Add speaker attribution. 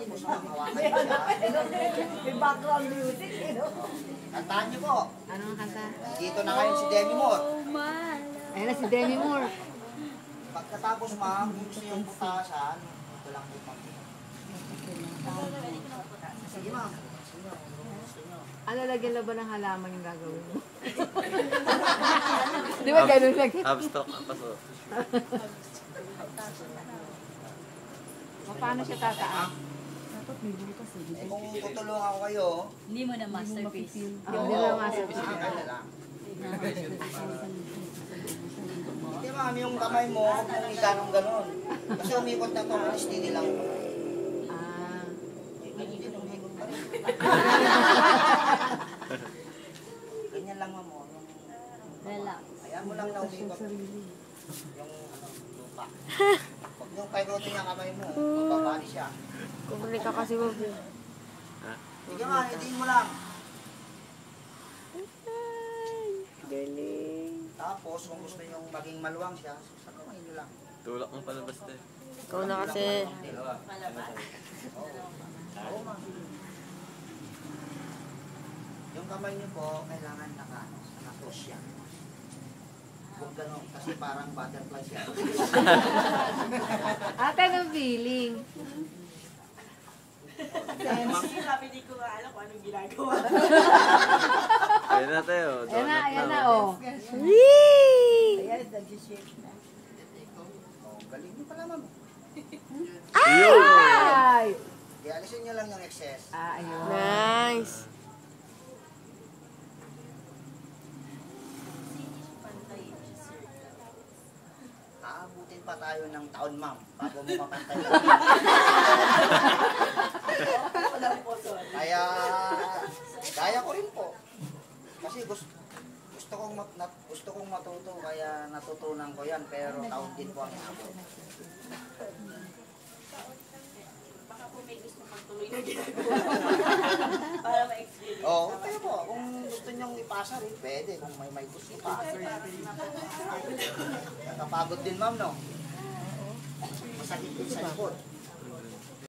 Speaker 1: Tapos hawakan siya.
Speaker 2: May background music,
Speaker 1: Kantahan niyo po.
Speaker 3: Ano ang kanta?
Speaker 1: Dito na ngayon si Demi Moore.
Speaker 3: Ayun na si Demi Moore.
Speaker 1: Pagkatapos ma'am, kung gusto yung putasan, ito lang po ma'am. Sige ma'am.
Speaker 3: Ano, lagyan na ba ng halaman yung gagawin mo? Di ba ganun lagi?
Speaker 4: Abstract ang paso.
Speaker 3: Paano siya tataan?
Speaker 1: Kung tutulungan ko kayo,
Speaker 5: Hindi mo na masterpiece.
Speaker 3: Hindi na masterpiece.
Speaker 1: kaya lang. Hindi ma'am, yung kamay mo, huwag mong iganong-ganon. Kasi umikot na ito, steady lang.
Speaker 3: Ah.
Speaker 1: Hindi, umikot pa rin. Ganyan lang ma'am, yung
Speaker 5: Relax.
Speaker 1: ayan mo lang na umikot. Yung lupa. Huwag yung paikutin yung kamay mo, mababali siya.
Speaker 3: Kumuli ka kasi wag.
Speaker 1: Sige ma'am, hitiin mo lang.
Speaker 3: Galing.
Speaker 1: Tapos, kung gusto nyo maging maluwang siya, sakumain nyo lang.
Speaker 4: Tulak ng palabas na eh.
Speaker 3: Ikaw na kasi.
Speaker 1: Oo, ma'am. Yung kamay nyo po, kailangan naka-close siya. Huwag gano'n, kasi parang butterfly siya.
Speaker 3: Ate, anong feeling?
Speaker 2: Sabi di ko nga alam kung anong ginagawa.
Speaker 4: Ayan na tayo.
Speaker 3: Ayan na, oh.
Speaker 2: Ayan, nag-shake na.
Speaker 1: Oh, galing nyo pala, ma'am.
Speaker 3: Ay!
Speaker 1: Kaya alisin nyo lang yung excess.
Speaker 3: Ah, ayun.
Speaker 6: Nice.
Speaker 1: Aabutin pa tayo ng taon, ma'am, bago mo mapantay. Kaya ko rin po. Kasi gusto kong matuto, kaya natutunan ko yan, pero taon din po ang inabot.
Speaker 2: Baka po may gusto magtuloy na ginagawa. Para ma-experience.
Speaker 1: Oo, kayo po. Kung gusto nyong ipasa rin, pwede. Kung may gusto pa. Nakapagod din, ma'am, no? Masakit din sa likod.